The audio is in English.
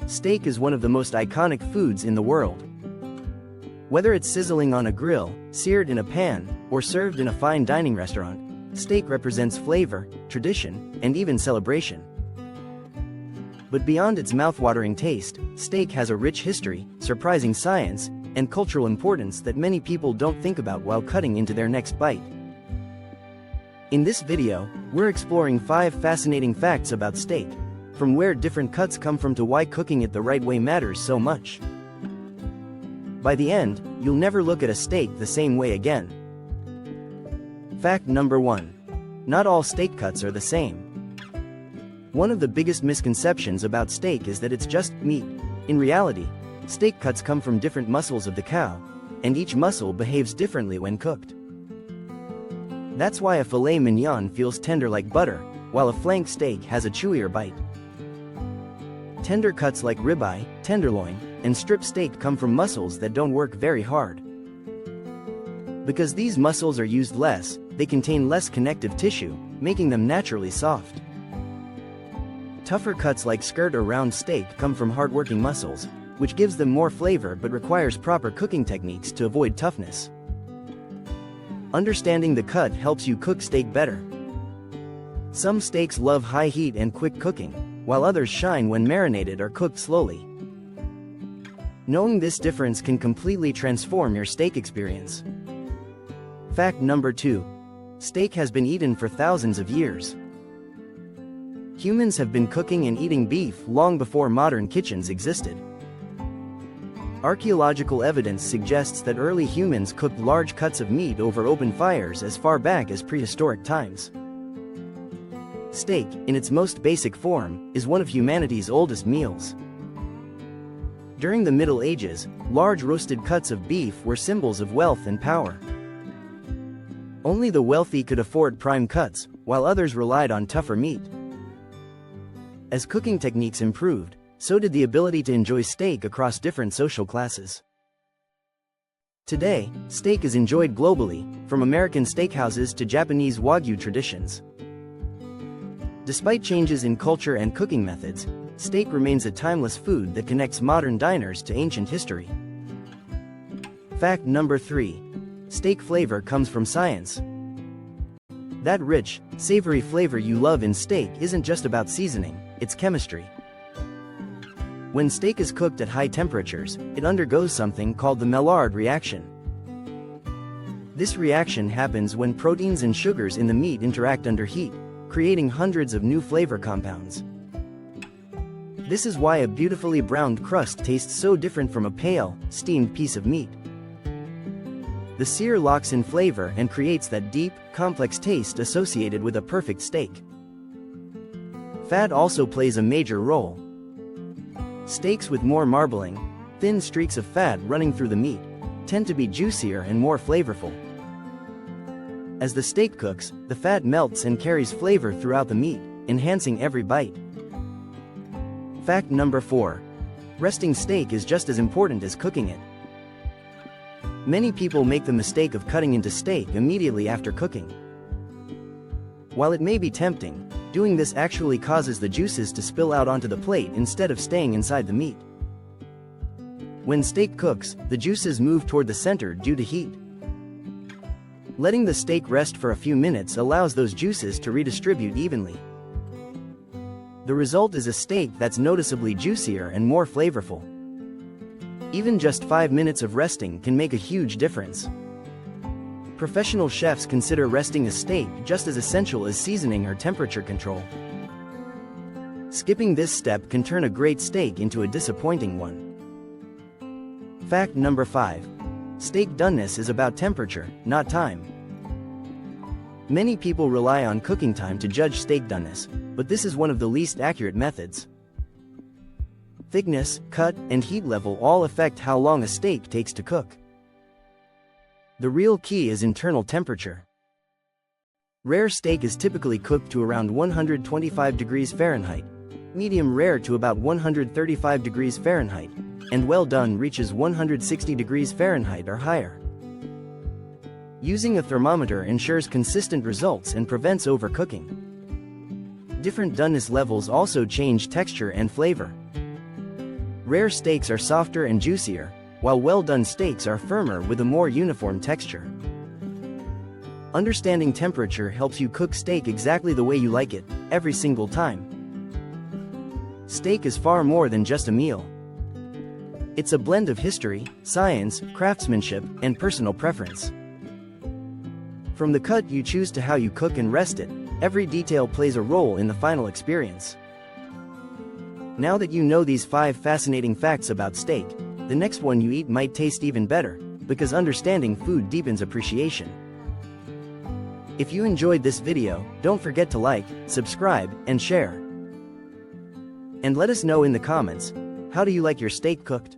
Steak is one of the most iconic foods in the world. Whether it's sizzling on a grill, seared in a pan, or served in a fine dining restaurant, steak represents flavor, tradition, and even celebration. But beyond its mouth-watering taste, steak has a rich history, surprising science, and cultural importance that many people don't think about while cutting into their next bite. In this video, we're exploring 5 fascinating facts about steak, from where different cuts come from to why cooking it the right way matters so much. By the end, you'll never look at a steak the same way again. Fact number 1. Not all steak cuts are the same. One of the biggest misconceptions about steak is that it's just meat. In reality, steak cuts come from different muscles of the cow, and each muscle behaves differently when cooked. That's why a filet mignon feels tender like butter, while a flank steak has a chewier bite. Tender cuts like ribeye, tenderloin, and strip steak come from muscles that don't work very hard. Because these muscles are used less, they contain less connective tissue, making them naturally soft. Tougher cuts like skirt or round steak come from hard-working muscles, which gives them more flavor but requires proper cooking techniques to avoid toughness. Understanding the cut helps you cook steak better. Some steaks love high heat and quick cooking, while others shine when marinated or cooked slowly. Knowing this difference can completely transform your steak experience. Fact number 2. Steak has been eaten for thousands of years. Humans have been cooking and eating beef long before modern kitchens existed. Archaeological evidence suggests that early humans cooked large cuts of meat over open fires as far back as prehistoric times. Steak, in its most basic form, is one of humanity's oldest meals. During the Middle Ages, large roasted cuts of beef were symbols of wealth and power. Only the wealthy could afford prime cuts, while others relied on tougher meat. As cooking techniques improved, so did the ability to enjoy steak across different social classes. Today, steak is enjoyed globally, from American steakhouses to Japanese Wagyu traditions. Despite changes in culture and cooking methods, steak remains a timeless food that connects modern diners to ancient history. Fact number 3. Steak flavor comes from science. That rich, savory flavor you love in steak isn't just about seasoning, it's chemistry. When steak is cooked at high temperatures, it undergoes something called the Maillard reaction. This reaction happens when proteins and sugars in the meat interact under heat, creating hundreds of new flavor compounds. This is why a beautifully browned crust tastes so different from a pale, steamed piece of meat. The sear locks in flavor and creates that deep, complex taste associated with a perfect steak. Fat also plays a major role. Steaks with more marbling, thin streaks of fat running through the meat, tend to be juicier and more flavorful. As the steak cooks, the fat melts and carries flavor throughout the meat, enhancing every bite. Fact number 4. Resting steak is just as important as cooking it. Many people make the mistake of cutting into steak immediately after cooking. While it may be tempting, doing this actually causes the juices to spill out onto the plate instead of staying inside the meat. When steak cooks, the juices move toward the center due to heat. Letting the steak rest for a few minutes allows those juices to redistribute evenly. The result is a steak that's noticeably juicier and more flavorful. Even just 5 minutes of resting can make a huge difference. Professional chefs consider resting a steak just as essential as seasoning or temperature control. Skipping this step can turn a great steak into a disappointing one. Fact number 5. Steak doneness is about temperature, not time. Many people rely on cooking time to judge steak doneness, but this is one of the least accurate methods. Thickness, cut, and heat level all affect how long a steak takes to cook. The real key is internal temperature. Rare steak is typically cooked to around 125 degrees Fahrenheit, medium rare to about 135 degrees Fahrenheit, and well done reaches 160 degrees Fahrenheit or higher. Using a thermometer ensures consistent results and prevents overcooking. Different doneness levels also change texture and flavor. Rare steaks are softer and juicier, while well-done steaks are firmer with a more uniform texture. Understanding temperature helps you cook steak exactly the way you like it, every single time. Steak is far more than just a meal. It's a blend of history, science, craftsmanship, and personal preference. From the cut you choose to how you cook and rest it, every detail plays a role in the final experience. Now that you know these 5 fascinating facts about steak, the next one you eat might taste even better, because understanding food deepens appreciation. If you enjoyed this video, don't forget to like, subscribe, and share. And let us know in the comments, how do you like your steak cooked?